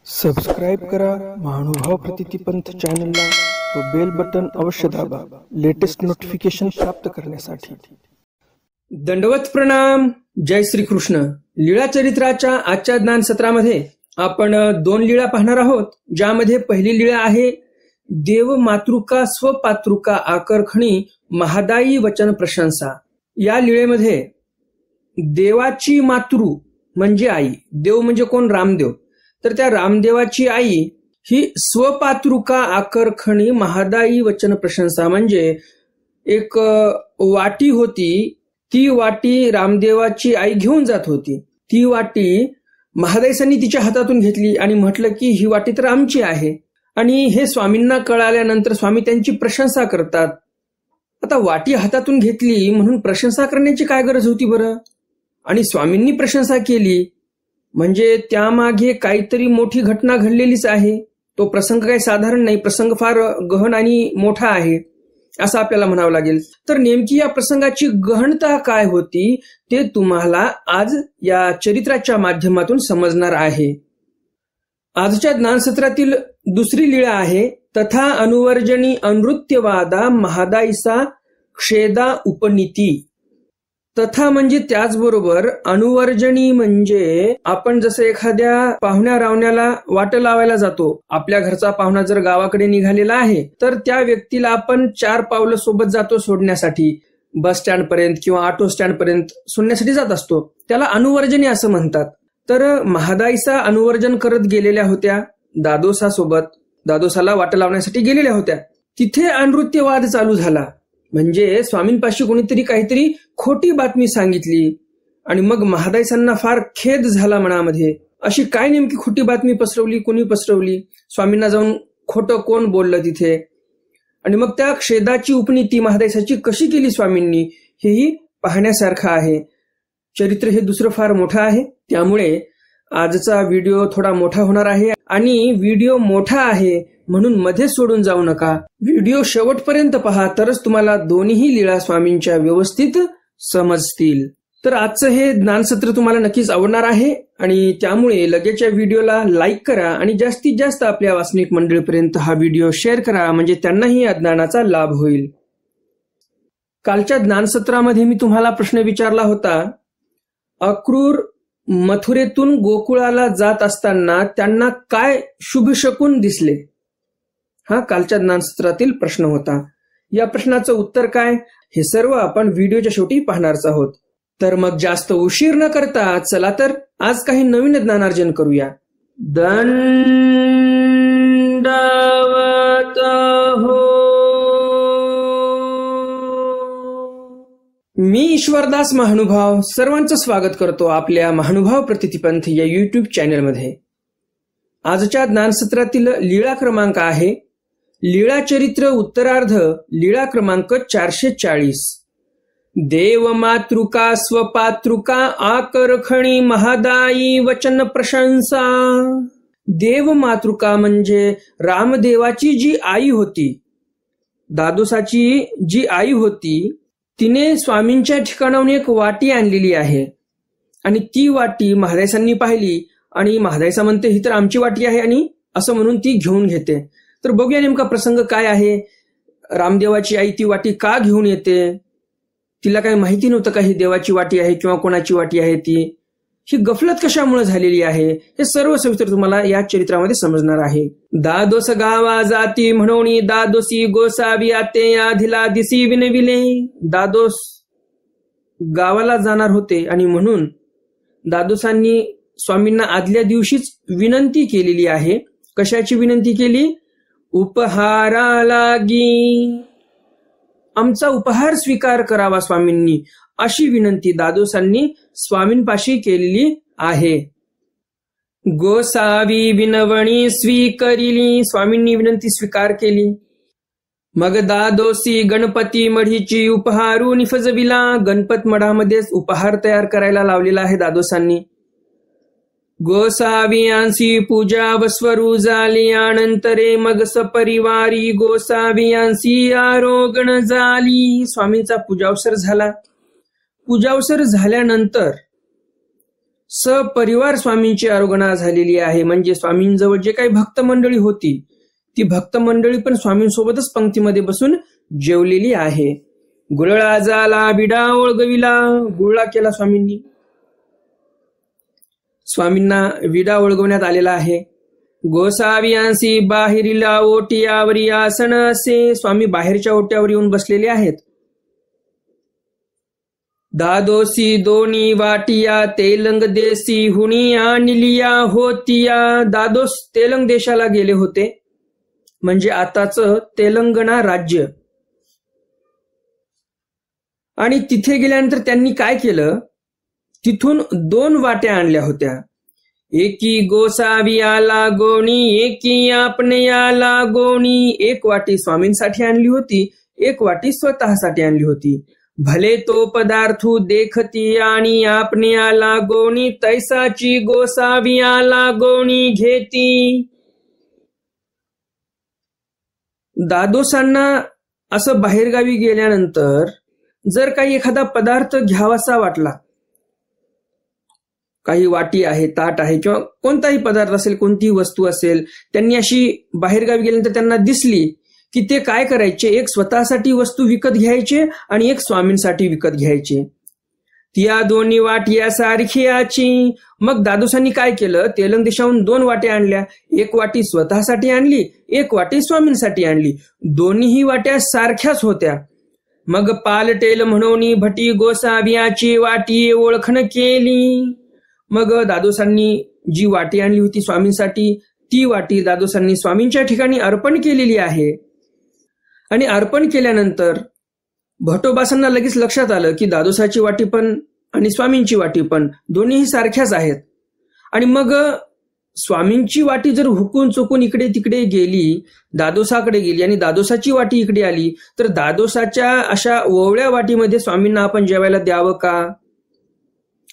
Subscribe करा महानुभाव प्रतिपंथ चॅनलला व बेल बटन अवश्य दाबा लेटेस्ट नोटिफिकेशन प्राप्त करण्यासाठी। दंडवत प्रणाम। जय श्री कृष्ण। लीळा चरित्राच्या आजच्या ज्ञान सत्रामध्ये आपण दोन लीळा पाहणार आहोत, ज्यामध्ये पहिली लीळा आहे देव मातृका स्वपातृका आकर्षणी महादायी वचन प्रशंसा। या लीळेमध्ये देवाची मातृ म्हणजे आई, देव म्हणजे कोण? रामदेव। तर त्या रामदेवाची आई ही स्वपातृका आकर्षणी महादायी वचन प्रशंसा म्हणजे एक वाटी होती, ती वाटी रामदेवाची आई घेऊन जात होती। ती वाटी महादाईसांनी तिच्या हातातून घेतली आणि म्हटलं की ही वाटी तर आमची आहे, आणि हे स्वामींना कळाल्यानंतर स्वामी त्यांची प्रशंसा करतात। आता वाटी हातातून घेतली म्हणून प्रशंसा करण्याची काय गरज होती बरं? आणि स्वामींनी प्रशंसा केली म्हणजे त्यामागे काहीतरी मोठी घटना घडलेलीच आहे। तो प्रसंग काही साधारण नाही, प्रसंग फार गहन आणि मोठा आहे असं आपल्याला म्हणावं लागेल। तर नेमकी या प्रसंगाची गहनता काय होती ते तुम्हाला आज या चरित्राच्या माध्यमातून समजणार आहे। आजच्या ज्ञानसत्रातील दुसरी लीळा आहे तथा अनुवर्जनी अनृत्यवादा महादाईसा क्षेदा उपनीती। तथा म्हणजे त्याचबरोबर अनुवर्जनी म्हणजे आपण जसं एखाद्या पाहुण्या रावण्याला वाट लावायला जातो, आपल्या घरचा पाहुणा जर गावाकडे निघालेला आहे तर त्या व्यक्तीला आपण 4 पावलं सोबत जातो सोडण्यासाठी, बस स्टँड पर्यंत किंवा ऑटो स्टँड पर्यंत सोडण्यासाठी जात असतो, त्याला अनुवर्जनी असं म्हणतात। तर महादाईसा अनुवर्जन करत गेलेल्या होत्या दादोसासोबत, दादोसाला वाट लावण्यासाठी गेलेल्या होत्या। तिथे अनृत्यवाद चालू झाला, म्हणजे स्वामींपाशी कोणीतरी काहीतरी खोटी बातमी सांगितली आणि मग महादाईसांना फार खेद झाला मनामध्ये। अशी काय नेमकी खोटी बातमी पसरवली, कोणी पसरवली, स्वामींना जाऊन खोटं कोण बोललं तिथे, आणि मग त्या खेदाची उपनीती महादाईसाची कशी केली स्वामींनी, हेही पाहण्यासारखं आहे। चरित्र हे दुसरं फार मोठं आहे, त्यामुळे आजचा व्हिडिओ थोडा मोठा होणार आहे, आणि व्हिडिओ मोठा आहे म्हणून मध्ये सोडून जाऊ नका, व्हिडिओ शेवटपर्यंत पहा, तरच तुम्हाला दोन्ही लीळा स्वामींच्या व्यवस्थित समजतील। तर आजचं हे ज्ञानसत्र तुम्हाला नक्कीच आवडणार आहे, आणि त्यामुळे लगेचच्या व्हिडिओला लाईक करा आणि जास्तीत जास्त आपल्या वाचनिक मंडळीपर्यंत हा व्हिडिओ शेअर करा, म्हणजे त्यांनाही या ज्ञानाचा लाभ होईल। कालच्या ज्ञानसत्रामध्ये मी तुम्हाला प्रश्न विचारला होता, अक्रूर मथुरेतून गोकुळाला जात असताना त्यांना काय शुभ शकून दिसले? हा कालच्या ज्ञानसत्रातील प्रश्न होता। या प्रश्नाचं उत्तर काय हे सर्व आपण व्हिडिओच्या शेवटी पाहणारच आहोत। तर मग जास्त उशीर न करता चला तर आज काही नवीन ज्ञानार्जन करूया। दंडवत हो। मी ईश्वरदास महानुभाव सर्वांचं स्वागत करतो आपल्या महानुभाव प्रतिपंथ या युट्यूब चॅनलमध्ये। आजच्या ज्ञानसत्रातील लीळा क्रमांक आहे लीळा चरित्र उत्तरार्ध, लीळा क्रमांक 440। देव मातृका स्वपातृका आकर्षणी महादायी वचन प्रशंसा। देव मातृका म्हणजे रामदेवाची जी आई होती, दादोसाची जी आई होती, तिने स्वामींच्या ठिकाणाहून एक वाटी आणलेली आहे, आणि ती वाटी महादाईसांनी पाहिली आणि महादाईसा म्हणते ही तर आमची वाटी आहे, आणि असं म्हणून ती घेऊन घेते। तर बघूया नेमका प्रसंग काय आहे। रामदेवाची आई ती वाटी का घेऊन येते? तिला काही माहिती नव्हतं का ही देवाची वाटी आहे किंवा कोणाची वाटी आहे ती? ही गफलत कशामुळे झालेली आहे हे सर्व सविस्तर तुम्हाला या चरित्रामध्ये समजणार आहे। दादोस गावा जाती म्हणून दादोसी गोसावी आते आधिला दिसी विनविले। दादोस गावाला जाणार होते आणि म्हणून दादोसांनी स्वामींना आदल्या दिवशीच विनंती केलेली आहे। कशाची विनंती केली? उपहारा लागी, आमचा उपहार स्वीकार करावा स्वामींनी, अशी विनंती दादोसांनी स्वामींपाशी केलेली आहे। गोसावी विनवणी स्वीकरिली, स्वामींनी विनंती स्वीकार केली। मग दादोसी गणपती मढीची उपहारू निफजविला, गणपत मठामध्येच उपहार तयार करायला लावलेला आहे दादोसांनी। गोसावियांसी पूजा वस्वरू झाली, अनंतरे मग सपरिवारी गोसावियांसी आरोगण झाली। स्वामींचा पूजावसर झाला। पूजावसर झाल्यानंतर सपरिवार स्वामींची आरोगणा झालेली आहे. म्हणजे स्वामींजवळ जे काही भक्त मंडळी होती ती भक्त मंडळी पण स्वामींसोबतच पंक्तीमध्ये बसून जेवलेली आहे. गुळळा झाला बिडा ओळगविला, गुळळा केला स्वामींनी. स्वामींना विडा ओळगवण्यात आलेला आहे. गोसावियांसी बाहेरीला ओटियावरी आसन असे, स्वामी बाहेरच्या ओट्यावर येऊन बसलेले आहेत. दादोसी दोनी वाटिया तेलंग देसी हुनी आणलिया होतिया. दादोस तेलंग देशाला गेले होते, म्हणजे आताच तेलंगणा राज्य. आणि तिथे गेल्यानंतर त्यांनी काय केलं, तिथून 2 वाट्या आणल्या होत्या. एकी गोसावियाला गोणी, एकी आपणयाला गोणी. 1 वाटी स्वामींसाठी आणली होती, 1 वाटी स्वतःसाठी आणली होती. भले तो पदार्थू देखती आणि आपणयाला गोणी, तैसाची गोसावियाला गोणी घेती. दादोसांना असं बाहेरगावी गेल्यानंतर जर काही एखादा पदार्थ घ्यावासा वाटला, काही वाटी आहे, ताट आहे किंवा कोणताही पदार्थ असेल, कोणतीही वस्तू असेल, त्यांनी अशी बाहेरगावी गेल्यानंतर त्यांना दिसली की ते काय करायचे, एक स्वतःसाठी वस्तू विकत घ्यायचे आणि एक स्वामींसाठी विकत घ्यायचे. त्या दोन्ही वाटिया सारखी. मग दादोसांनी काय केलं, तेलंग देशाहून 2 वाट्या आणल्या. 1 वाटी स्वतःसाठी आणली, 1 वाटी स्वामींसाठी आणली. दोन्हीही वाट्या सारख्याच होत्या. मग पालटेल म्हणून भटी गोसावियाची वाटी ओळखण केली. मग दादोसांनी जी वाटी आणली होती स्वामींसाठी, ती वाटी दादोसांनी स्वामींच्या ठिकाणी अर्पण केलेली आहे. आणि अर्पण केल्यानंतर भटोबासांना लगेच लक्षात आलं की दादोसाची वाटी पण आणि स्वामींची वाटी पण दोन्हीही सारख्याच आहेत. आणि मग स्वामींची वाटी जर हुकून चुकून इकडे तिकडे गेली, दादोसाकडे गेली आणि दादोसाची वाटी इकडे आली, तर दादोसाच्या अशा ओवळ्या वाटीमध्ये स्वामींना आपण जेवायला द्यावं का?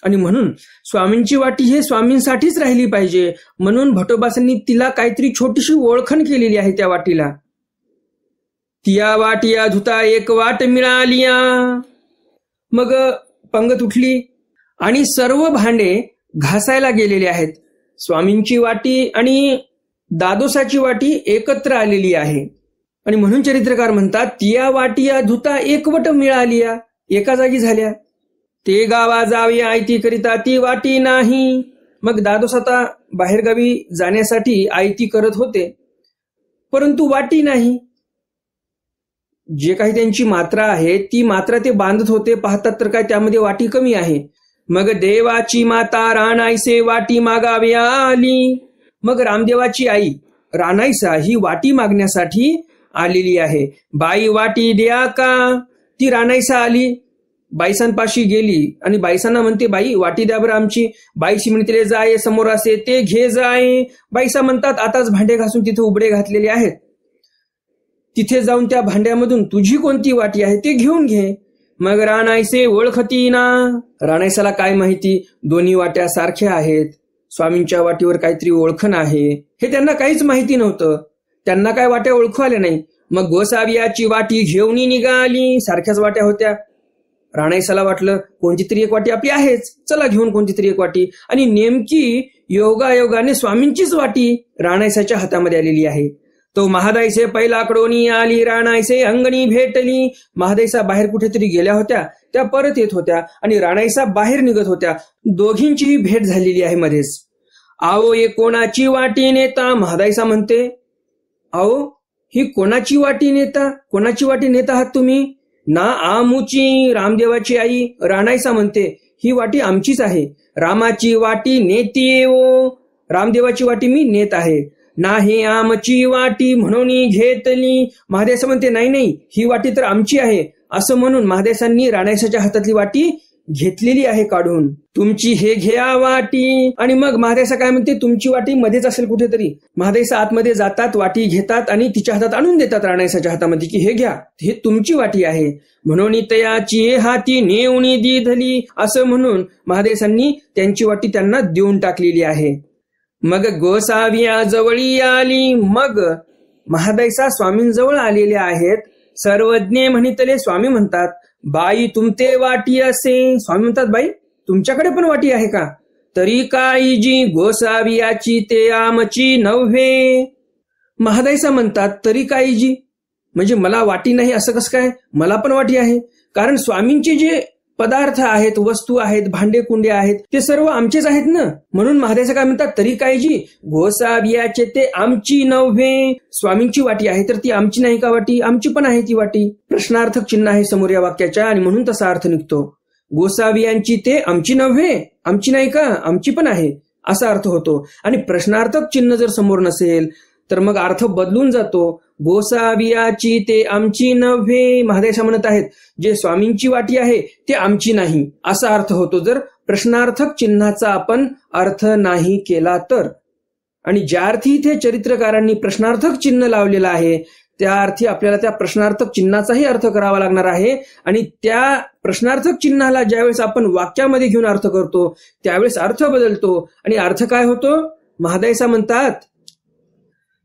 आणि म्हणून स्वामींची वाटी हे स्वामींसाठीच राहिली पाहिजे, म्हणून भटोबासांनी तिला काहीतरी छोटीशी ओळखण केलेली आहे त्या वाटीला. तिया वाटिया धुता 1 वाट मिळालिया. मग पंगत उठली आणि सर्व भांडे घासायला गेलेले आहेत. स्वामींची वाटी आणि दादोसाची वाटी एकत्र आलेली आहे. आणि म्हणून चरित्रकार म्हणतात, तिया वाटिया धुता 1 वट मिळालिया, एका जागी झाल्या. ते गावा जावी आयती करिता ती वाटी नाही. मग दादोस आता बाहेरगावी जाण्यासाठी आयती करत होते, परंतु वाटी नाही. जे काही त्यांची मात्रा आहे ती मात्रा ते बांधत होते, पाहतात तर काय त्यामध्ये वाटी कमी आहे. मग देवाची माता राणाईसे वाटी मागावी आली. मग रामदेवाची आई राणाईसा ही वाटी मागण्यासाठी आलेली आहे. बाई वाटी द्या का. ती राणाईसा आली, बाईसांपाशी गेली आणि बाईसांना म्हणते, बाई वाटी द्या बरं आमची. बाईशी म्हणते, जाय समोर असे ते घे जाय. बाईसा म्हणतात, आताच भांडे घासून तिथे उबडे घातलेले आहेत, तिथे जाऊन त्या भांड्यामधून तुझी कोणती वाटी आहे ते घेऊन घे. मग राणाईसे ओळखती ना. राणाईसाला काय माहिती, दोन्ही वाट्या सारख्या आहेत, स्वामींच्या वाटीवर काहीतरी ओळखण आहे, हे त्यांना काहीच माहिती नव्हतं. त्यांना काय वाट्या ओळखू आल्या नाही. मग गोसावियाची वाटी घेऊन निघाली. सारख्याच वाट्या होत्या. राणाईसाला वाटलं कोणती तरी एक वाटी आपली आहेच, चला घेऊन कोणती तरी एक वाटी. आणि नेमकी योगायोगाने स्वामींचीच वाटी राणाईसाच्या हातामध्ये आलेली आहे. तो महादाईसे पहिला कडोनी आली, राणाईसे अंगणी भेटली. महादाईसा बाहेर कुठेतरी गेल्या होत्या, त्या परत येत होत्या आणि राणाईसा बाहेर निघत होत्या. दोघींचीही भेट झालेली आहे मध्येच. आओ ये कोणाची वाटी नेता. महादाईसा म्हणते, आओ ही कोणाची वाटी नेता, कोणाची वाटी नेता आहात तुम्ही? ना आमुची, रामदेवाची आई. राणाईसा म्हणते, ही वाटी आमचीच आहे, रामाची वाटी नेतीये ओ. रामदेवाची वाटी मी नेत आहे. नाही आमची वाटी म्हणून घेतली. महादेसा म्हणते, नाही नाही ही वाटी तर आमची आहे. असं म्हणून महादेसांनी राणाईसाच्या हातातली वाटी घेतलेली आहे काढून. तुमची हे घ्या वाटी. आणि मग महादेसा काय म्हणते, तुमची वाटी मध्येच असेल कुठेतरी. महादेसा आतमध्ये जातात, वाटी घेतात आणि तिच्या हातात आणून देतात राणाईसाच्या हातामध्ये, की हे घ्या, हे तुमची वाटी आहे. म्हणून तयाची हाती नेऊनी दिधली. असं म्हणून महादेसांनी त्यांची वाटी त्यांना देऊन टाकलेली आहे. मग गोसाविया जवळी आली. मग महादाईसा स्वामींजवळ आलेल्या आहेत. सर्वज्ञ म्हणितले. स्वामी म्हणतात, बाई तुमते वाटी असे. स्वामी म्हणतात, बाई तुमच्याकडे पण वाटी आहे का? तरी काळजी गोसावियाची ते आमची नव्हे. महादाईसा म्हणतात तरी काळजी म्हणजे मला वाटी नाही असं कसं काय, मला पण वाटी आहे. कारण स्वामींचे जे पदार्थ आहेत, वस्तू आहेत, भांडे कुंडे आहेत ते सर्व आमचेच आहेत ना. म्हणून महादेसा काय म्हणतात तरी काळजी गोसावियाचे ते आमची नव्हे. स्वामींची वाटी आहे तर ती आमची नाही का वाटी, आमची पण आहे ती वाटी. प्रश्नार्थक चिन्ह आहे समोर या वाक्याच्या आणि म्हणून तसा अर्थ निघतो. गोसावियांची ते आमची नव्हे, आमची नाही का, आमची पण आहे असा अर्थ होतो. आणि प्रश्नार्थक चिन्ह जर समोर नसेल तर मग अर्थ बदलून जातो. गोसावियाची ते आमची नव्हे. महादेशा म्हणत आहेत जे स्वामींची वाटी आहे ते आमची नाही असा अर्थ होतो जर प्रश्नार्थक चिन्हाचा आपण अर्थ नाही केला तर. आणि ज्या अर्थी इथे चरित्रकारांनी प्रश्नार्थक चिन्ह लावलेलं आहे त्या अर्थी आपल्याला त्या प्रश्नार्थक चिन्हाचाही अर्थ करावा लागणार आहे. आणि त्या प्रश्नार्थक चिन्हाला ज्यावेळेस आपण वाक्यामध्ये घेऊन अर्थ करतो त्यावेळेस अर्थ बदलतो. आणि अर्थ काय होतो, महादेशा म्हणतात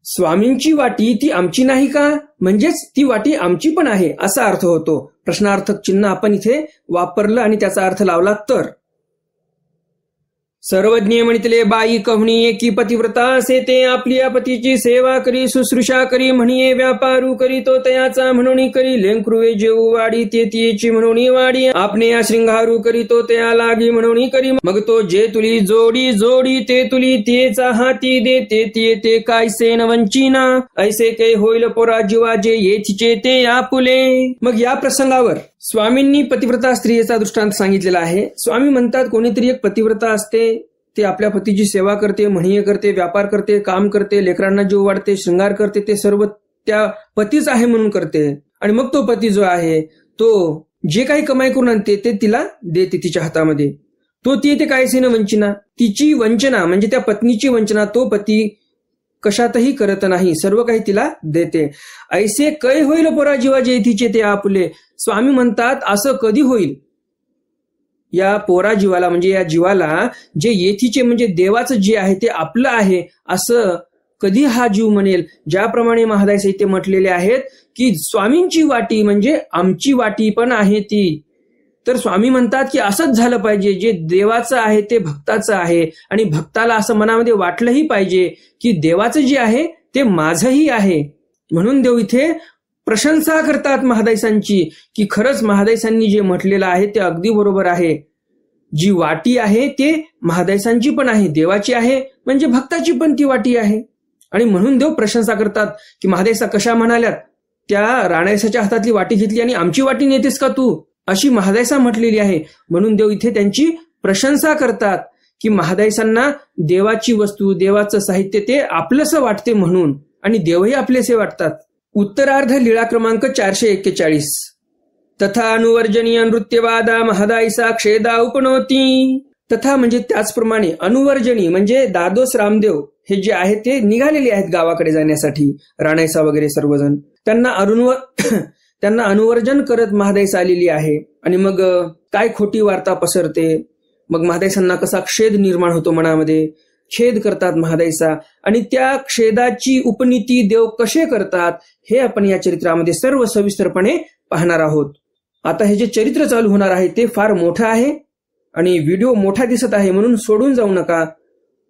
स्वामींची वाटी ती आमची नाही का, म्हणजेच ती वाटी आमची पण आहे असा अर्थ होतो. प्रश्नार्थक चिन्ह आपण इथे वापरलं आणि त्याचा अर्थ लावला तर. सर्वज्ञ म्हणितले बाई कहुणी एकी पतिव्रता असे ते आपल्या पतीची सेवा करी शुश्रूषा करी म्हणिये व्यापारू करी तो तयाचा म्हणून करी लेंकरुवे जेऊ वाडी ते तिची म्हणून वाडी आपणे या शृंगारू करी तो तया लागी म्हणून करी मग तो जे तुली जोडी जोडी ते तुली तेचा हाती दे ते ते कायसे न वंचिना ऐसे काही होईल पोरा जीवा जे येथीचे ते आपुले. मग या प्रसंगावर स्वामींनी पतिव्रता स्त्रियेचा दृष्टांत सांगितलेला आहे. स्वामी म्हणतात कोणीतरी एक पतिव्रता असते, ते आपल्या पतीची सेवा करते, म्हणीये करते, व्यापार करते, काम करते, लेकरांना जीव वाढते, शृंगार करते, ते सर्व त्या पतीच आहे म्हणून करते. आणि मग तो पती जो आहे तो जे काही कमाई करून आणते ते तिला देते तिच्या हातामध्ये. तो ती येते कायसेन वंचना, तिची वंचना म्हणजे त्या पत्नीची वंचना तो पती कशातही करत नाही, सर्व काही तिला देते. ऐसे कै होईल पोरा जीवा जे तिचे ते आपुले. स्वामी म्हणतात असं कधी होईल या पोरा जीवाला म्हणजे या जीवाला जे येथीचे म्हणजे देवाचं जे आहे ते आपलं आहे असं कधी हा जीव म्हणेल. ज्याप्रमाणे महादाय साहित्य म्हटलेले आहेत की स्वामींची वाटी म्हणजे आमची वाटी पण आहे ती. तर स्वामी म्हणतात की असंच झालं पाहिजे, जे देवाचं आहे ते भक्ताचं आहे आणि भक्ताला असं मनामध्ये वाटलंही पाहिजे की देवाचं जे आहे ते माझंही आहे. म्हणून देव इथे प्रशंसा करतात महादायसांची की खरंच महादायसांनी जे म्हटलेलं आहे ते अगदी बरोबर आहे. जी वाटी आहे ते महादायसांची पण आहे, देवाची आहे म्हणजे भक्ताची पण ती वाटी आहे. आणि म्हणून देव प्रशंसा करतात की महादायसा कशा म्हणाल्यात, त्या राणायसाच्या हातातली वाटी घेतली आणि आमची वाटी नेतेस का तू, अशी महादायसा म्हटलेली आहे. म्हणून देव इथे त्यांची प्रशंसा करतात की महादायसांना देवाची वस्तू देवाचं साहित्य ते आपलंसं वाटते म्हणून, आणि देवही आपलेसे वाटतात. उत्तरार्ध लीळा क्रमांक 441. तथा अनुवर्जनीय नृत्यवादा महादायसा क्षेदा उपनोती. तथा म्हणजे त्याचप्रमाणे अनुवर्जनी म्हणजे दादोस रामदेव हे जे आहे ते निघालेले आहेत गावाकडे जाण्यासाठी, राणायसा वगैरे सर्वजण. त्यांना अनुवर्जन करत महादायसा आलेली आहे. आणि मग काय खोटी वार्ता पसरते, मग महादायसांना कसा खेद निर्माण होतो मनामध्ये, खेद करतात महादायसा. आणि त्या खेदाची उपनीती देव कसे करतात हे आपण या चरित्रामध्ये सर्व सविस्तरपणे पाहणार आहोत. आता हे जे चरित्र चालू होणार आहे ते फार मोठं आहे आणि व्हिडिओ मोठा दिसत आहे म्हणून सोडून जाऊ नका.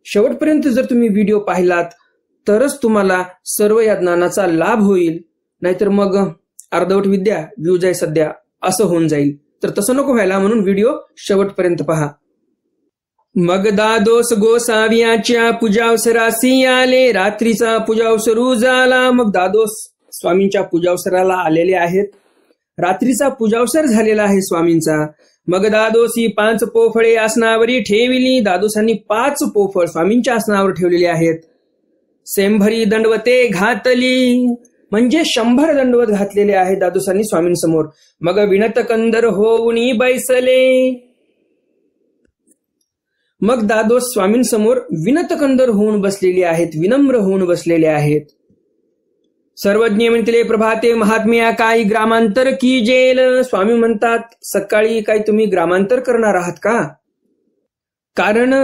शेवटपर्यंत जर तुम्ही व्हिडिओ पाहिलात तरच तुम्हाला सर्व या ज्ञानाचा लाभ होईल, नाहीतर मग अर्धवट विद्या व्यूज आहे सध्या असं होऊन जाईल. तर तसं नको व्हायला म्हणून व्हिडिओ शेवटपर्यंत पहा. मग दादोस गोसावियाच्या पूजावसरासी आले, रात्रीचा पूजावसरू झाला. मग दादोस स्वामींच्या पूजावसराला आलेले आहेत, रात्रीचा पूजावसर झालेला आहे स्वामींचा. मग दादोसी 5 पोफळे आसनावरी ठेविली. दादोसांनी 5 पोफळ स्वामींच्या आसनावर ठेवलेली आहेत. सेंभरी दंडवते घातली म्हणजे 100 दंडवत घातलेले आहेत दादोसांनी स्वामींसमोर. मग विनतकंदर होऊन बैसले. मग दादोस स्वामींसमोर विनतकंदर होऊन बसलेले आहेत, विनम्र होऊन बसलेले आहेत. सर्वज्ञ म्हणते प्रभाते महात्म्या काही ग्रामांतर की जेल. स्वामी म्हणतात सकाळी काही तुम्ही ग्रामांतर करणार आहात का? कारण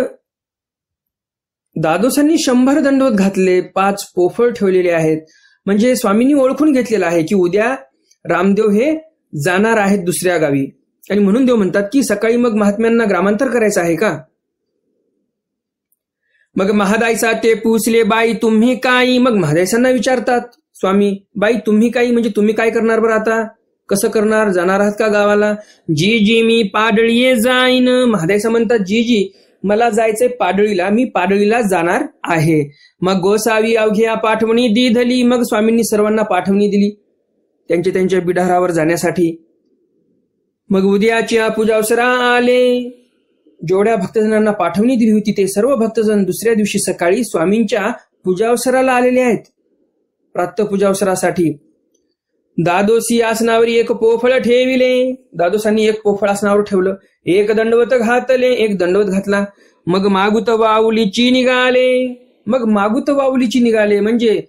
दादोसांनी 100 दंडवत घातले, 5 पोफळ ठेवलेले आहेत, म्हणजे स्वामींनी ओळखून घेतलेलं आहे की उद्या रामदेव हे जाणार आहेत दुसऱ्या गावी. आणि म्हणून देव म्हणतात की सकाळी मग महात्म्यांना ग्रामांतर करायचं आहे का? मग महादायसा ते पुसले, बाई तुम्ही काही? मग महादायसांना विचारतात स्वामी, बाई तुम्ही काही म्हणजे तुम्ही काय करणार बरं आता? कसं करणार? जाणार आहात का गावाला? जी जी मी पाडळीये जाईन. महादायसा म्हणतात, जी जी मला जायचंय पाडळीला, मी पाडळीला जाणार आहे. मग गोसावी अवघ्या पाठवणी दिधली. मग स्वामींनी सर्वांना पाठवणी दिली त्यांच्या बिडारावर जाण्यासाठी. मग उद्याच्या पूजावसरा आले. जेवढ्या भक्तजनांना पाठवणी दिली होती ते सर्व भक्तजन दुसऱ्या दिवशी सकाळी स्वामींच्या पूजावसराला आलेले आहेत, प्रातः पूजावसरासाठी. दादोसी आसनावर एक पोफळ ठेविले. दादोसांनी एक पोफळ आसनावर ठेवलं. एक दंडवत घातले, एक दंडवत घातला. मग मागुत वाऊलीची निघाले. मग मागुत वाऊलीची निघाले म्हणजे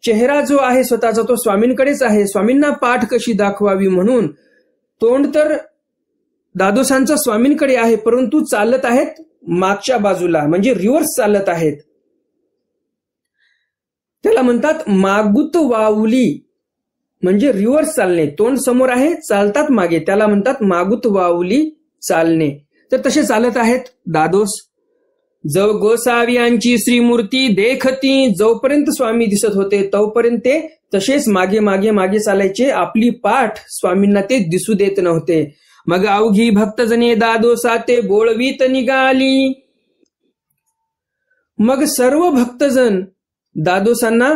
चेहरा जो आहे स्वतःचा तो स्वामींकडेच आहे. स्वामींना पाठ कशी दाखवावी म्हणून तोंड तर दादोसांचं स्वामींकडे आहे, परंतु चालत आहेत मागच्या बाजूला, म्हणजे रिव्हर्स चालत आहेत. त्याला म्हणतात मागुत वाऊली, म्हणजे रिव्हर्स चालणे. तोंड समोर आहे, चालतात मागे, त्याला म्हणतात मागुत वाऊली चालणे. तर तसे चालत आहेत दादोस. जव गोसावी यांची श्रीमूर्ती देखती. जोपर्यंत स्वामी दिसत होते तोपर्यंत ते तसेच मागे मागे मागे चालायचे. आपली पाठ स्वामींना ते दिसू देत नव्हते. मग अवघी भक्तजने दादोसा ते बोळवीत निघाली. मग सर्व भक्तजन दादोसांना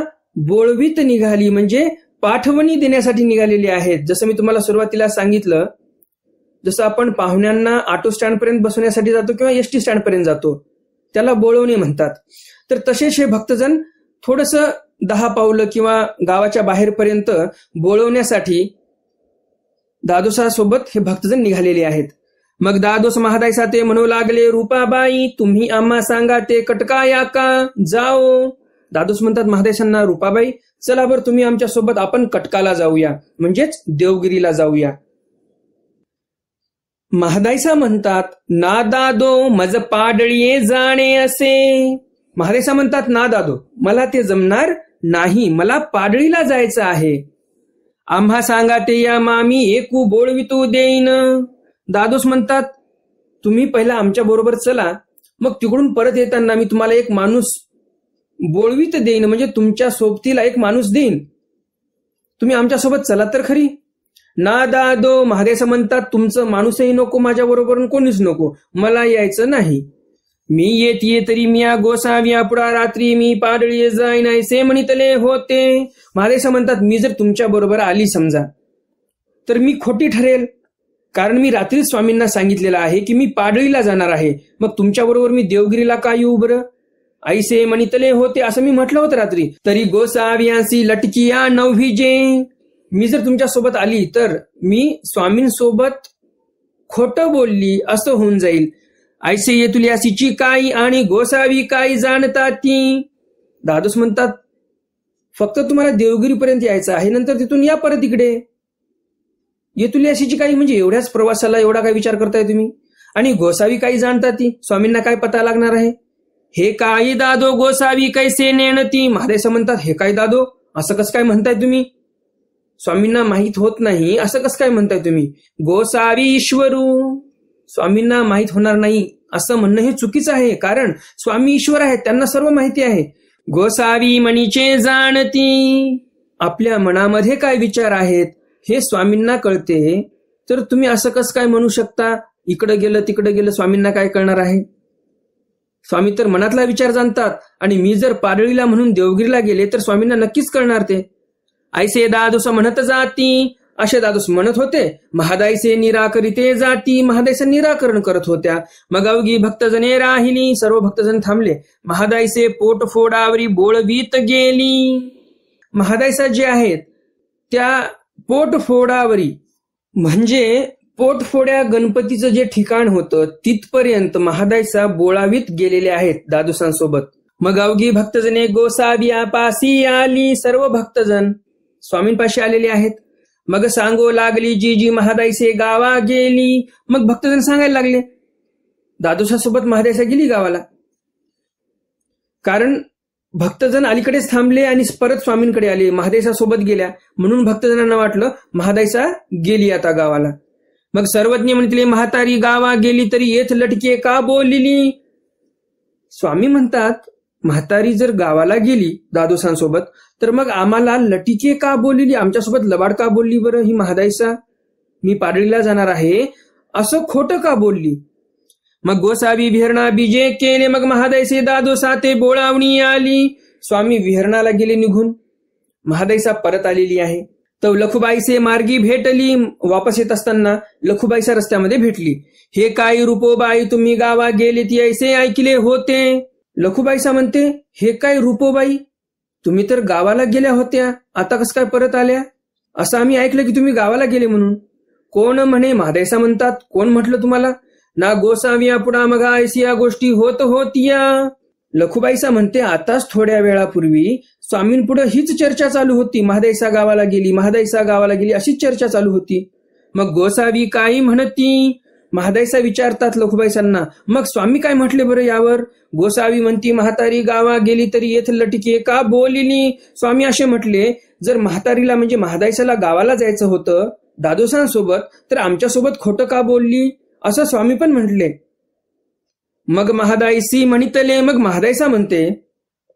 बोळवीत निघाली म्हणजे पाठवणी देण्यासाठी निघालेली आहेत. जसं मी तुम्हाला सुरुवातीला सांगितलं, जसं आपण पाहुण्यांना ऑटो स्टँड पर्यंत बसवण्यासाठी जातो किंवा एसटी स्टँड पर्यंत जातो, त्याला बोळवणे म्हणतात. तर तसेच हे भक्तजन थोडस 10 पावलं किंवा गावाच्या बाहेरपर्यंत बोळवण्यासाठी दादोसासोबत हे भक्तजन निघालेले आहेत. मग दादोस महादायसा ते म्हणू लागले, रूपाबाई तुम्ही आम्हा सांगा ते कटका या का जाओ. दादोस म्हणतात महादायसांना, रूपाबाई चला बरं तुम्ही आमच्या सोबत आपण कटकाला जाऊया, म्हणजेच देवगिरीला जाऊया. महादायसा म्हणतात, ना दादो मज पाडळीये जाणे असे. महादायसा म्हणतात, ना दादो मला ते जमणार नाही, मला पाडळीला जायचं आहे. आम्हा सांगा ते या मामी एकू बोळवितू देईन. दादोस म्हणतात, तुम्ही पहिला आमच्या बरोबर चला, मग तिकडून परत येताना मी तुम्हाला एक माणूस बोळवीत देईन, म्हणजे तुमच्या सोबतीला एक माणूस देईन, तुम्ही आमच्या सोबत चला तर खरी. ना दादो महादेसा म्हणतात, तुमचं माणूसही नको माझ्या बरोबर, कोणीच नको, मला यायचं नाही. मी येते तरी मी गोसाव्या पुढा रात्री मी पाडळी जाईन ऐसे म्हणितले होते. महादेसा म्हणतात, मी जर तुमच्या बरोबर आली समजा तर मी खोटी ठरेल, कारण मी रात्री स्वामींना सांगितलेलं आहे की मी पाडळीला जाणार आहे, मग तुमच्या बरोबर मी देवगिरीला का येऊ बरं, ऐसे म्हणितले होते असं मी म्हटलं होतं रात्री. तरी गोसाव्यासी लटकिया नवभिजे, मी जर तुमच्या सोबत आली तर मी स्वामींसोबत खोटं बोलली असं होऊन जाईल. ऐसे येतुल्यासीची काही आणि गोसावी काही जाणता ती. दादोस म्हणतात, फक्त तुम्हाला देवगिरीपर्यंत यायचं आहे, नंतर तिथून या परत इकडे. येतुल्यासीची काही म्हणजे एवढ्याच प्रवासाला एवढा काय विचार करताय तुम्ही, आणि गोसावी काही जाणता ती, स्वामींना काय पता लागणार आहे. हे काही दादो गोसावी कैसे नेणती. महादेसा म्हणतात, हे काय दादो असं कसं काय म्हणताय तुम्ही, स्वामींना माहित होत नाही असं कसं काय म्हणताय तुम्ही. गोसावी ईश्वरू, स्वामींना माहित होणार नाही असं म्हणणं हे चुकीचं आहे, कारण स्वामी ईश्वर आहेत, त्यांना सर्व माहिती आहे. गोसावी मनीचे जाणती, आपल्या मनामध्ये काय विचार आहेत हे स्वामींना कळते, तर तुम्ही असं कसं काय म्हणू शकता, इकडे गेलं तिकडे गेलं स्वामींना काय कळणार आहे. स्वामी तर मनातला विचार जाणतात, आणि मी जर पाडळीला म्हणून देवगिरीला गेले तर स्वामींना नक्कीच कळणार ते. ऐसे दादोस म्हणत जाती, असे दादोस म्हणत होते. महादायसे निराकरिते जाती, महादायसा निराकरण करत होत्या. मग अवघी भक्तजने राहिली, सर्व भक्तजन थांबले. महादायसे पोट फोडावरी बोळवीत गेली. महादायसा जे आहेत त्या पोट फोडावरी म्हणजे पोटफोड्या गणपतीचं जे ठिकाण होतं तिथपर्यंत महादायसा बोळावीत गेलेले आहेत दादोसांसोबत. मग अवघी भक्तजने गोसाव्या पासी आली, सर्व भक्तजन स्वामींपाशी आलेले आहेत. मग सांगो लागली जी जी महादायसे गावा गेली. मग भक्तजन सांगायला लागले, दादोसासोबत महादायसा गेली गावाला, कारण भक्तजन अलीकडेच थांबले आणि परत स्वामींकडे आले, महादायसा सोबत गेल्या, म्हणून भक्तजनांना वाटलं महादायसा गेली आता गावाला. मग सर्वज्ञ म्हणले, म्हातारी गावा गेली तरी येथ लटके का बोलली. स्वामी म्हणतात म्हातारी जर गावाला गेली दादोसांसोबत तर मग आम्हाला लटिके का बोलली, आमच्यासोबत लबाड का बोलली बरं ही महादाईसा, मी पाडळीला जाणार आहे असं खोटं का बोलली. मग गोसावी विहरणा बीजे केले, मग महादाईसे दादोसा ते बोळावणी आली. स्वामी विहरणाला गेले निघून, महादाईसा परत आलेली आहे. तर लखुबाईसे मार्गी भेटली, वापस येत असताना लखुबाईसा रस्त्यामध्ये भेटली. हे काय रुपोबाई तुम्ही गावा गेले ती ऐसे ऐकले होते. लखुबाईसा म्हणते हे काय रुपोबाई, तुम्ही तर गावाला गेल्या होत्या, आता कसं काय परत आल्या, असं आम्ही ऐकलं की तुम्ही गावाला गेले म्हणून. कोण म्हणे, महादाईसा म्हणतात कोण म्हटलं तुम्हाला, ना गोसाविया पुढा मगा ऐसी या गोष्टी होत होत्या. लखुबाईसा म्हणते आताच थोड्या वेळापूर्वी स्वामींपुढे हीच चर्चा चालू होती, महादाईसा गावाला गेली, महादाईसा गावाला गेली अशीच चर्चा चालू होती. मग गोसावी काही म्हणती, महादाईसा विचारतात लखुबाईसांना मग स्वामी काय म्हटले बरं यावर. गोसावी म्हणती म्हातारी गावा गेली तरी येथ लटिके का बोलिली. स्वामी असे म्हटले जर म्हातारीला म्हणजे महादाईसाला गावाला जायचं होतं दादोसांसोबत तर आमच्यासोबत खोटं का बोलली असं स्वामी पण म्हटले. मग महादाईसी म्हणितले, मग महादाईसा म्हणते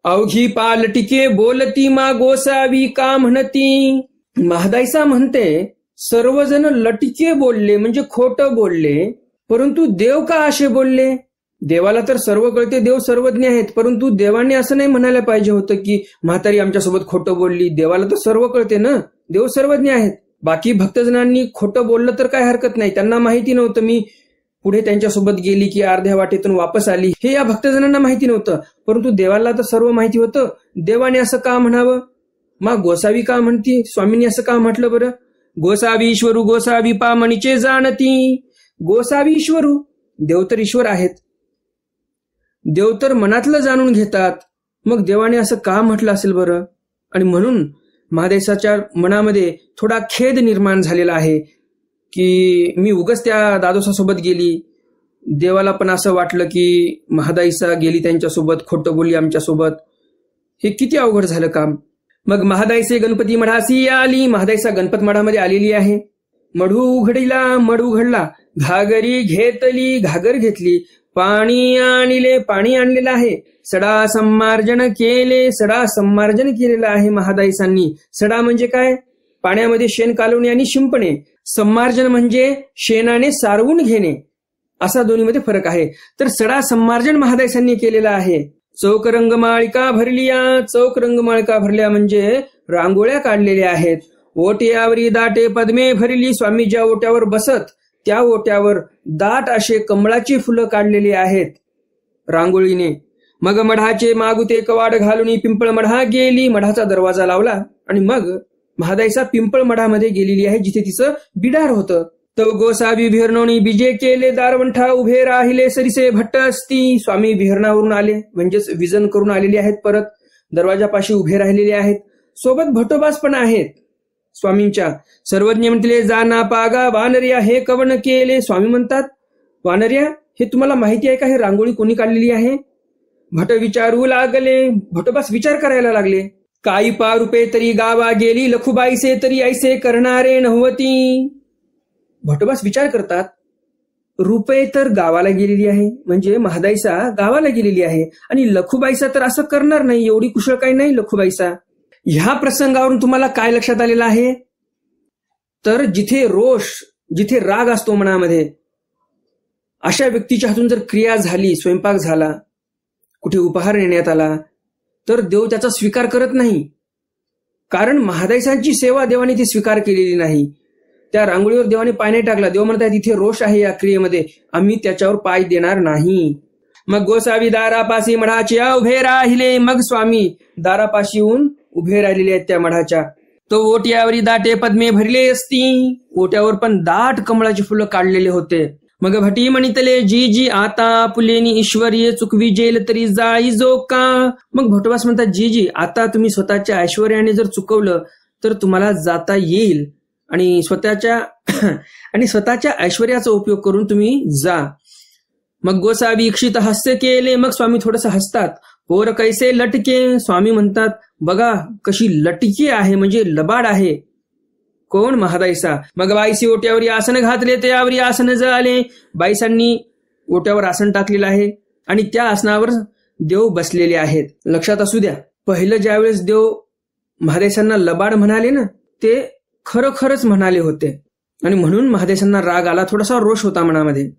अवघी पालटिके बोलती मा गोसावी का म्हणती. महादाईसा म्हणते सर्वजण लटिके बोलले म्हणजे खोटं बोलले, परंतु देव का असे बोलले. देवाला तर सर्व कळते, देव सर्वज्ञ आहेत, परंतु देवाने असं नाही म्हणायला पाहिजे होतं की म्हातारी आमच्यासोबत खोटं बोलली. देवाला तर सर्व कळते ना, देव सर्वज्ञ आहेत. बाकी भक्तजनांनी खोटं बोललं तर काय हरकत नाही, त्यांना माहिती नव्हतं मी पुढे त्यांच्यासोबत गेली की अर्ध्या वाटेतून वापस आली, हे या भक्तजनांना माहिती नव्हतं, परंतु देवाला तर सर्व माहिती होतं. देवाने असं का म्हणावं, मग गोसावी का म्हणती, स्वामींनी असं का म्हटलं बरं. गोसावी ईश्वरू गोसावी पामणीचे जाणती. गोसावी ईश्वरू, देव तर ईश्वर आहेत, देव तर मनातलं जाणून घेतात, मग देवाने असं का म्हटलं असेल बरं. आणि म्हणून महादेशाच्या मनामध्ये थोडा खेद निर्माण झालेला आहे की मी उगाच त्या दादोसासोबत गेली, देवाला पण असं वाटलं की महादाईसा गेली त्यांच्यासोबत, खोटं बोलली आमच्यासोबत, हे किती अवघड झालं काम. मग महादाईसे गणपती मढासी आली, महादाईसा गणपत मढामध्ये आलेली आहे. मढू उघडीला, मढ उघडला, घागरी घेतली, घागर घेतली, पाणी आणले, पाणी आणलेलं आहे. सडा संमार्जन केले, सडा संमार्जन केलेलं आहे महादाईसांनी. सडा म्हणजे काय, पाण्यामध्ये शेण कालवणे आणि शिंपणे. संमार्जन म्हणजे शेणाने सारवून घेणे, असा दोन्हीमध्ये फरक आहे. तर सडा संमार्जन महादाईसांनी केलेला आहे. चौक रंगमाळिका भरलिया, चौक रंगमाळिका भरल्या म्हणजे रांगोळ्या काढलेल्या आहेत. ओट्यावरी दाटे पद्मे भरली, स्वामी ज्या ओट्यावर बसत त्या ओट्यावर दाट असे कमळाची फुलं काढलेली आहेत रांगोळीने. मग मढाचे मागुते कवाड घालून पिंपळ मढा गेली, मढाचा दरवाजा लावला आणि मग महादाईसा पिंपळ मढामध्ये गेलेली आहे जिथे तिचं बिडार होतं. तो गोसावी विहरणोनी बीजे केले, दारवंठा उभे राहिले सरिसे भट्ट असती. स्वामी विहरणावरून आले म्हणजेच विजन करून आलेले आहेत, परत दरवाजापाशी उभे राहिलेले आहेत, सोबत भटोबास पण आहेत स्वामींच्या. सर्वज्ञ म्हणते जाना पागा वानर्या हे कवन केले. स्वामी म्हणतात वानर्या हे तुम्हाला माहिती आहे का, हे रांगोळी कोणी काढलेली आहे. भट विचारू लागले, भटोबास विचार करायला लागले. काही पारुपे तरी गावा गेली, लखुबाईसे तरी ऐसे करणारे नव्हती. भटोबास विचार करतात, रुपये तर गावाला गेलेली आहे म्हणजे महादाईसा गावाला गेलेली आहे आणि लखुबाईसा तर असं करणार नाही, एवढी कुशळ काही नाही लखुबाईसा. ह्या प्रसंगावरून तुम्हाला काय लक्षात आलेलं आहे, तर जिथे रोष, जिथे राग असतो मनामध्ये, अशा व्यक्तीच्या हातून जर क्रिया झाली, स्वयंपाक झाला, कुठे उपहार नेण्यात आला, तर देव त्याचा स्वीकार करत नाही. कारण महादाईसांची सेवा देवाने ती स्वीकार केलेली नाही. त्या रांगोळीवर देवाने पाय नाही टाकला. देव म्हणतात इथे रोष आहे या क्रियेमध्ये, आम्ही त्याच्यावर पाय देणार नाही. मग गोसावी दारापाशी मढाच्या उभे राहिले. मग स्वामी दारापाशी येऊन उभे राहिलेले आहेत त्या मढाच्या. तो ओट्यावरी दाटे पद्मे भरले असती, ओट्यावर पण दाट कमळाची फुलं काढलेले होते. मग भटी म्हणितले जी जी आता पुलेनी ईश्वरीय चुकवी जेल तरी जाई जो का. मग भटवास म्हणतात जी जी आता तुम्ही स्वतःच्या ऐश्वर्याने जर चुकवलं तर तुम्हाला जाता येईल आणि स्वतःच्या ऐश्वर्याचा उपयोग करून तुम्ही जा. मग गोसावी इक्षित हास्य केले. मग स्वामी थोडस हसतात. पोर कैसे लटके. स्वामी म्हणतात बघा कशी लटकी आहे म्हणजे लबाड आहे. कोण, महादाईसा. मग बाईसी ओट्यावरी आसन घातले, त्यावरी आसन झाले. बाईसांनी ओट्यावर आसन टाकलेलं आहे आणि त्या आसनावर देव बसलेले आहेत. लक्षात असू द्या, पहिलं ज्यावेळेस देव महादेशांना लबाड म्हणाले ना, ते खरंच म्हणाले होते आणि म्हणून महादेशांना राग आला, थोडासा रोष होता मनामध्ये.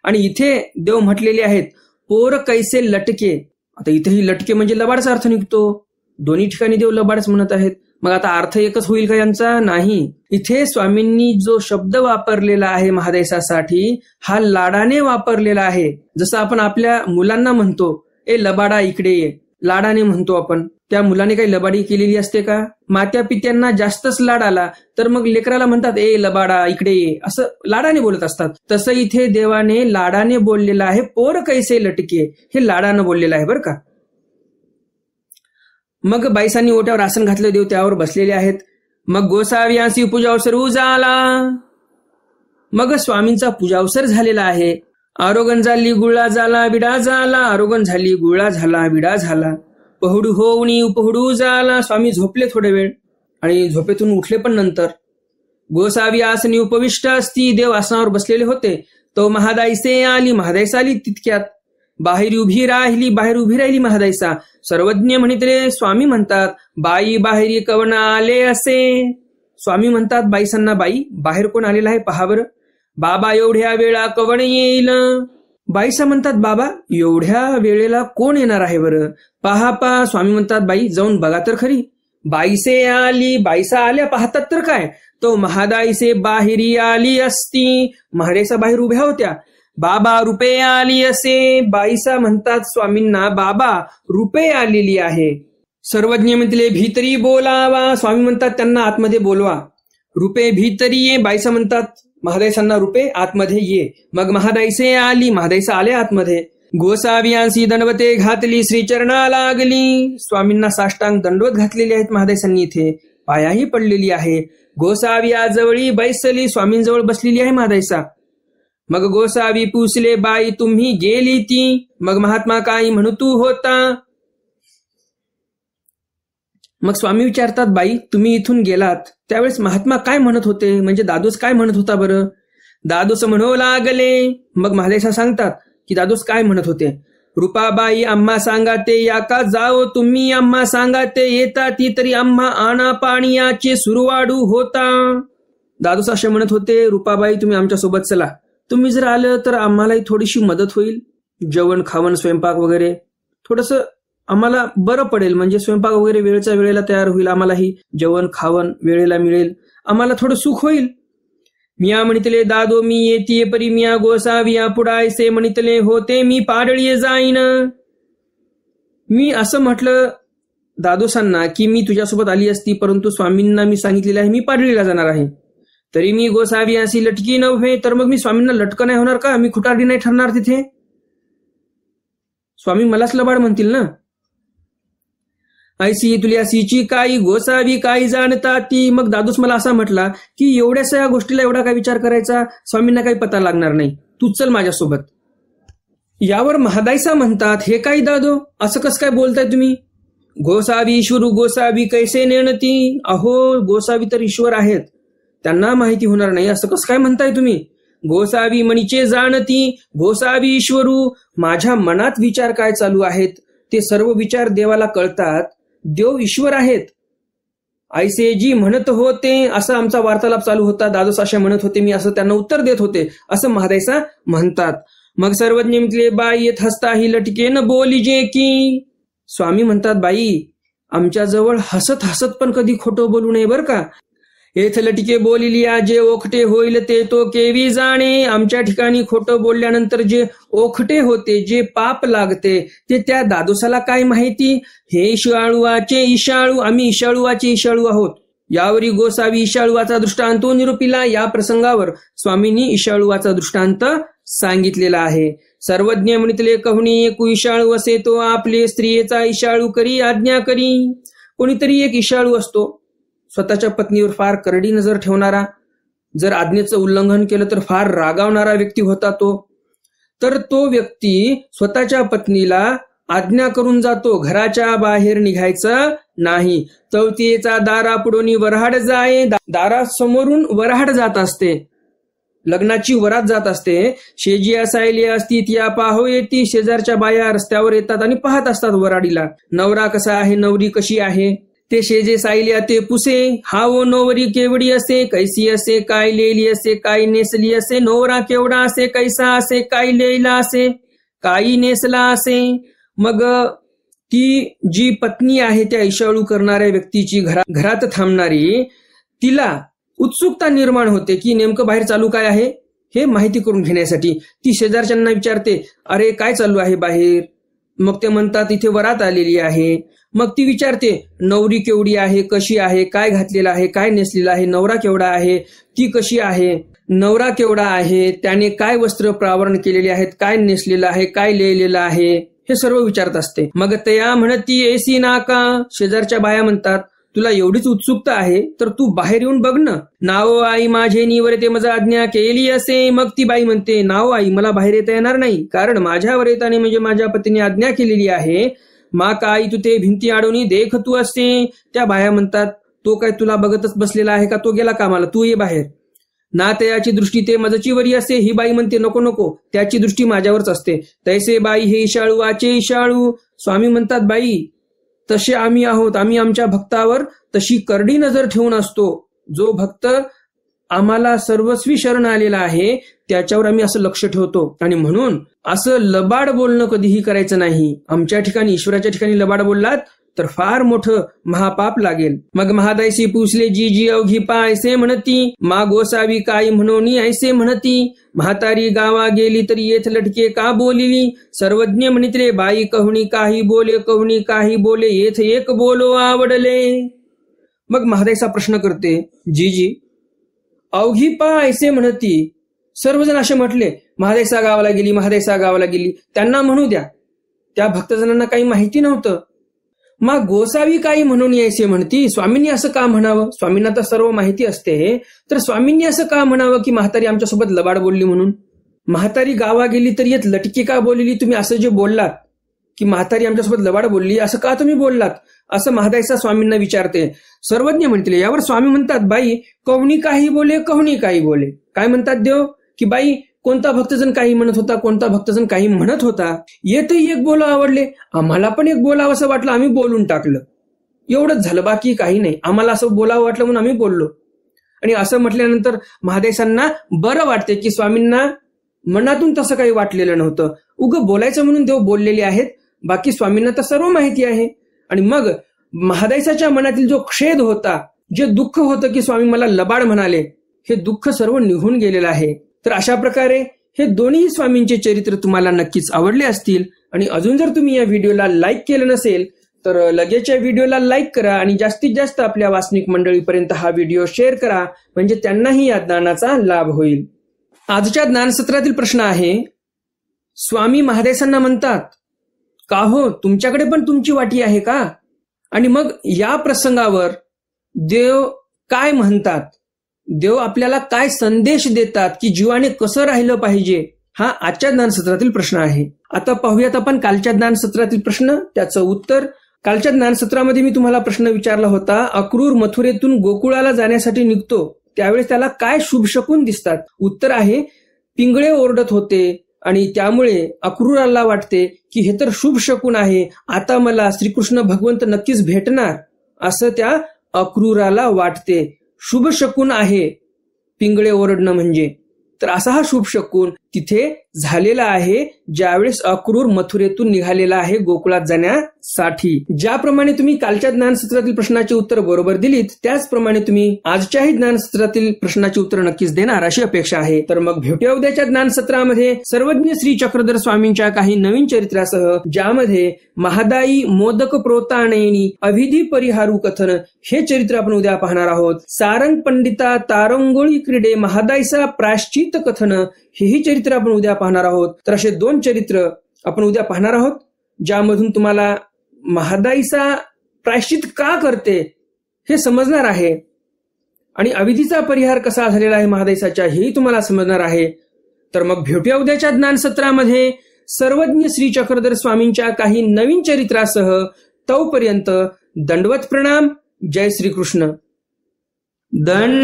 आणि इथे देव म्हटलेले आहेत पोर कैसे लटके. आता इथेही लटके म्हणजे लबाडचा अर्थ निघतो. दोन्ही ठिकाणी देव लबाडच म्हणत आहेत. मग आता अर्थ एकच होईल का यांचा? नाही. इथे स्वामींनी जो शब्द वापरलेला आहे महादेशासाठी, हा लाडाने वापरलेला आहे. जसं आपण आपल्या मुलांना म्हणतो, ए लबाडा इकडे ये, लाडाने म्हणतो आपण. त्या मुलाने काही लबाडी केलेली असते का? मात्या पित्यांना जास्तच लाड आला तर मग लेकराला म्हणतात ए लबाडा इकडे ये, असं लाडाने बोलत असतात. तसं इथे देवाने लाडाने बोललेलं आहे. पोर कैसे लटके, हे लाडानं बोललेलं आहे बरं का. मग बाईसांनी ओट्यावर आसन घातलं, देव त्यावर बसलेले आहेत. मग गोसाव्यासी पूजावसर झाला. मग स्वामींचा पूजावसर झालेला आहे. आरोगण झाली गुळा झाला विडा झाला, आरोगण झाली गुळा झाला विडा झाला. पहुडू होऊनी उपहुडू झाला. स्वामी झोपले थोडे वेळ आणि झोपेतून उठले पण नंतर. गोसावी आसनी उपविष्ट असती, देव आसनावर बसलेले होते. तो महादाईसे आली, महादाईस आली तितक्यात. बाहेर उभी राहिली महादाईसा. सर्वज्ञ म्हणितले स्वामी म्हणतात, बाई बाहेरी कवन आले असे. स्वामी म्हणतात बाईसांना, बाई बाहेर कोण आलेला आहे पहा बरं. बाबा एवढ्या वेळा कवन येईल. बाईसा म्हणतात, बाबा एवढ्या वेळेला कोण येणार आहे बरं, पहा. स्वामी म्हणतात, बाई जाऊन बघा तर खरी. बाईसे आली, बाईसा आल्या पाहतात तर काय, तो महादाईसे बाहेरी आली असती. महादेसा बाहेर उभ्या होत्या. बाबा रुपे आली असे. बाईसा म्हणतात स्वामींना, बाबा रुपे आलेली आहे. सर्वज्ञ म्हणतले भीतरी बोलावा. स्वामी म्हणतात त्यांना आतमध्ये बोलवा. रुपे भीतरी ये. बाईसा म्हणतात महादाईसांना, रुपे आतमध्ये ये. मग महादाईसे आली, महादाईसा आले आतमध्ये. गोसावियांसी दंडवते घातली, श्रीचरणा लागली. स्वामींना साष्टांग दंडवत घातलेली आहेत महादाईसांनी. इथे पायाही पडलेली आहे. गोसाविया जवळी बैसली, स्वामींजवळ बसलेली आहे महादाईसा. मग गोसावी पुसले, बाई तुम्ही गेली ती. मग महात्मा काही म्हणतू होता. मग स्वामी विचारतात, बाई तुम्ही इथून गेलात त्यावेळेस महात्मा काय म्हणत होते, म्हणजे दादूस काय म्हणत होता बरं. दादूस म्हणू लागले. मग महादेशा सांगतात की दादूस काय म्हणत होते. रुपाबाई आम्हा सांगाते या का जाओ तुम्ही, आम्हा सांगाते येता ती तरी आम्हा आणा पाणीयाचे सुरुवाडू होता. दादूस असे म्हणत होते, रुपाबाई तुम्ही आमच्या सोबत चला, तुम्ही जर आलं तर आम्हालाही थोडीशी मदत होईल. जेवण खावण स्वयंपाक वगैरे थोडंसं आम्हाला बरं पडेल, म्हणजे स्वयंपाक वगैरे वेळच्या वेळेला तयार होईल, आम्हालाही जेवण खावण वेळेला मिळेल, आम्हाला थोडं सुख होईल. मिया म्हणितले दादो मी येतीये परी, मिया गोसाविया पुढायसे म्हणितले होते मी पाडळीये जाईन. मी असं म्हटलं दादोसांना की मी तुझ्यासोबत आली असती, परंतु स्वामींना मी सांगितलेलं आहे मी पाडळीला जाणार आहे. तरी मी गोसावियासी लटकी नव्हे, तर मग मी स्वामींना लटकं नाही होणार का, मी खुटारडी नाही ठरणार तिथे. स्वामी मलाच लबाड म्हणतील ना. ऐसी तुल्यासीची काही गोसावी काही जाणता ती. मग दादूस मला असा म्हटला की एवढ्याशा गोष्टीला एवढा काय विचार करायचा, स्वामींना काही पता लागणार नाही, तू चल माझ्यासोबत. यावर महादाईसा म्हणतात, हे काय दादो असं कसं काय बोलताय तुम्ही. गोसावी ईश्वरू गोसावी कैसे नेणती. अहो गोसावी तर ईश्वर आहेत, त्यांना माहिती होणार नाही असं कसं काय म्हणताय तुम्ही. गोसावी मणीचे जाणती, गोसावी ईश्वरू. माझ्या मनात विचार काय चालू आहेत ते सर्व विचार देवाला कळतात. देव ईश्वर आहेत. ऐसे जी म्हणत होते, असं आमचा वार्तालाप चालू होता. दादोस अशा म्हणत होते, मी असं त्यांना उत्तर देत होते, असं महादाईसा म्हणतात. मग सर्वज्ञ म्हटले, बाई येत हसता ही लटके न बोलीजे की. स्वामी म्हणतात, बाई आमच्याजवळ हसत हसत पण कधी खोटं बोलू नये बरं का. येथ लटके बोलिलिया जे ओखटे होईल ते तो केवी जाणे. आमच्या ठिकाणी खोटं बोलल्यानंतर जे ओखटे होते, जे पाप लागते ते त्या दादोसाला काय माहिती. हे ईशाळूवाचे ईशाळू, आम्ही ईशाळूवाचे ईशाळू आहोत. यावरी गोसावी ईशाळूवाचा दृष्टांत निरूपिला. या प्रसंगावर स्वामींनी ईशाळूवाचा दृष्टांत सांगितलेला आहे. सर्वज्ञ म्हणितले कहुनी एक ईशाळू असे तो आपले स्त्रियेचा ईशाळू करी आज्ञा करी. कोणीतरी एक ईशाळू असतो, स्वतःच्या पत्नीवर फार करडी नजर ठेवणारा, जर आज्ञेचं उल्लंघन केलं तर फार रागावणारा व्यक्ती होता तो. तर तो व्यक्ती स्वतःच्या पत्नीला आज्ञा करून जातो, घराच्या बाहेर निघायचं नाही. चौथीचा दारा पुढोनी वऱ्हाड जाये. दारासमोरून वऱ्हाड जात असते. लग्नाची वरात जात असते. शेजिया सायलिया असती त्या पाहो येती. शेजारच्या बाया रस्त्यावर येतात आणि पाहत असतात वराडीला. नवरा कसा आहे, नवरी कशी आहे. ते शेजे सायलिया ते पुसे. हा वो नवरी केवडी असे, कैसी असे, काय लेली असे, काय नेसली असे. नवरा केवढा असे, कैसा असे, काय लेला असे, काही नेसला असे. मग ती जी पत्नी आहे त्या इशाळू करणाऱ्या व्यक्तीची घरात थांबणारी, तिला उत्सुकता निर्माण होते की नेमकं बाहेर चालू काय आहे हे माहिती करून घेण्यासाठी. ती शेजारच्यांना विचारते, अरे काय चालू आहे बाहेर. मग ते म्हणतात इथे वरात आलेली आहे. मग ती विचारते नवरी केवढी आहे, कशी आहे, काय घातलेलं आहे, काय नेसलेलं आहे, नवरा केवढा आहे, ती कशी आहे, नवरा केवढा आहे, त्याने काय वस्त्र प्रावरण केलेले आहेत, काय नेसलेलं आहे, काय लिहिलेलं आहे, हे सर्व विचारत असते. मग तया म्हणती एसी नाका. शेजारच्या बाया म्हणतात तुला एवढीच उत्सुकता आहे तर तू बाहेर येऊन बघ ना. नाव आई माझे निवर ते मजा आज्ञा केली असे. मग ती बाई म्हणते नाव आई मला बाहेर येता येणार नाही, कारण माझ्यावर येताने म्हणजे माझ्या पतीने आज्ञा केलेली आहे. मा काय तू ते भिंती आडवणी देख तू असे. त्या बाया म्हणतात तो काय तुला बघतच बसलेला आहे का, तो गेला कामाला, तू ये बाहेर. ना त्याची दृष्टी ते मजची वरी असे. ही बाई म्हणते नको नको, त्याची दृष्टी माझ्यावरच असते. तैसे बाई हे इशाळू आचे इशाळू. स्वामी म्हणतात बाई तसे आम्ही आहोत, आम्ही आमच्या भक्तावर तशी करडी नजर ठेवून असतो. जो भक्त आम्हाला सर्वस्वी शरण आलेला आहे त्याच्यावर आम्ही असं लक्ष ठेवतो. आणि म्हणून असं लबाड बोलणं कधीही करायचं नाही. आमच्या ठिकाणी, ईश्वराच्या ठिकाणी लबाड बोललात तर फार मोठं महापाप लागेल. मग महादायसी पुसले जी जी अवघी पा ऐसे म्हणती. मा गोसावी काही म्हणोनी ऐसे म्हणती. म्हातारी गावा गेली तरी येथ लटके का बोलिली. सर्वज्ञ म्हणितले बाई कहुणी काही बोले, कहुणी काही बोले, येथ एक बोलो आवडले. मग महादायसा प्रश्न करते जी अवघी पा ऐसे म्हणती. सर्वजण असे म्हटले महादेसा गावाला गेली, महादेसा गावाला गेली. त्यांना म्हणू द्या, त्या भक्तजनांना काही माहिती नव्हतं. मग गोसावी काही म्हणून यायचे म्हणती. स्वामींनी असं का म्हणावं, स्वामींना तर सर्व माहिती असते, तर स्वामींनी असं का म्हणावं की म्हातारी आमच्यासोबत लबाड बोलली म्हणून. म्हातारी गावा गेली तर येत लटकी का बोलली. तुम्ही असं जे बोललात की म्हातारी आमच्यासोबत लबाड बोलली, असं का तुम्ही बोललात, असं महादायसा स्वामींना विचारते. सर्वज्ञ म्हणतील. यावर स्वामी म्हणतात बाई कवणी काही बोले, कवणी काही बोले. काय म्हणतात देव की बाई कोणता भक्तजन काही म्हणत होता, कोणता भक्तजन काही म्हणत होता. येतही एक बोला आवडले, आम्हाला पण एक बोलावं असं वाटलं, आम्ही बोलून टाकलं. एवढंच झालं, बाकी काही नाही. आम्हाला असं बोलावं वाटलं म्हणून आम्ही बोललो. आणि असं म्हटल्यानंतर महादेशांना बरं वाटते की स्वामींना मनातून तसं काही वाटलेलं नव्हतं. उगं बोलायचं म्हणून देव बोललेले आहेत, बाकी स्वामींना तर सर्व माहिती आहे. आणि मग महादेशाच्या मनातील जो खेद होता, जे दुःख होतं की स्वामी मला लबाड म्हणाले, हे दुःख सर्व निघून गेलेलं आहे. तर अशा प्रकारे हे दोन्ही स्वामींचे चरित्र तुम्हाला नक्कीच आवडले असतील. आणि अजून जर तुम्ही या व्हिडिओला लाईक केलं नसेल तर लगेच या व्हिडिओला लाईक करा आणि जास्तीत जास्त आपल्या वासनिक मंडळीपर्यंत हा व्हिडिओ शेअर करा, म्हणजे त्यांनाही या ज्ञानाचा लाभ होईल. आजच्या ज्ञानसत्रातील प्रश्न आहे, स्वामी महादेशांना म्हणतात का हो तुमच्याकडे पण तुमची वाटी आहे का. आणि मग या प्रसंगावर देव काय म्हणतात, देव आपल्याला काय संदेश देतात की जीवाने कसं राहिलं पाहिजे, हा आजच्या ज्ञानसत्रातील प्रश्न आहे. आता पाहूयात आपण कालच्या ज्ञानसत्रातील प्रश्न, त्याचं उत्तर. कालच्या ज्ञानसत्रामध्ये मी तुम्हाला प्रश्न विचारला होता, अक्रूर मथुरेतून गोकुळाला जाण्यासाठी निघतो त्यावेळेस त्याला काय शुभ शकून दिसतात. उत्तर आहे पिंगळे ओरडत होते आणि त्यामुळे अक्रूराला वाटते की हे तर शुभ शकून आहे, आता मला श्रीकृष्ण भगवंत नक्कीच भेटणार असं त्या अक्रूराला वाटते. शुभ शकून आहे पिंगळे ओरडणं म्हणजे. तर असा हा शुभ शकून तिथे झालेला आहे ज्यावेळेस अक्रूर मथुरेतून निघालेला आहे गोकुळात जाण्यासाठी. ज्याप्रमाणे तुम्ही कालच्या ज्ञानसत्रातील प्रश्नाची उत्तर बरोबर दिलीत, त्याचप्रमाणे तुम्ही आजच्याही ज्ञानसत्रातील प्रश्नाची उत्तर नक्कीच देणार अशी अपेक्षा आहे. तर मग भेटूया उद्याच्या ज्ञानसत्रामध्ये सर्वज्ञ श्री चक्रधर स्वामींच्या काही नवीन चरित्रासह, ज्यामध्ये महादाई मोदक प्रोताणेनी अविधी परिहारू कथन हे चरित्र आपण उद्या पाहणार आहोत. सारंग पंडिता तारंगोळी क्रीडे महादाईचा प्रायश्चित कथन हेही चरित्र आपण उद्या पाहणार आहोत. तर असे 2 चरित्र आपण उद्या पाहणार आहोत, ज्यामधून तुम्हाला महादाईचा प्रायश्चित का करते हे समजणार आहे आणि अविधीचा परिहार कसा झालेला आहे महादाईचा हेही तुम्हाला समजणार आहे. तर मग भेटूया उद्याच्या ज्ञानसत्रामध्ये सर्वज्ञ श्री चक्रधर स्वामींच्या काही नवीन चरित्रासह. तोपर्यंत दंडवत प्रणाम. जय श्रीकृष्ण. दंड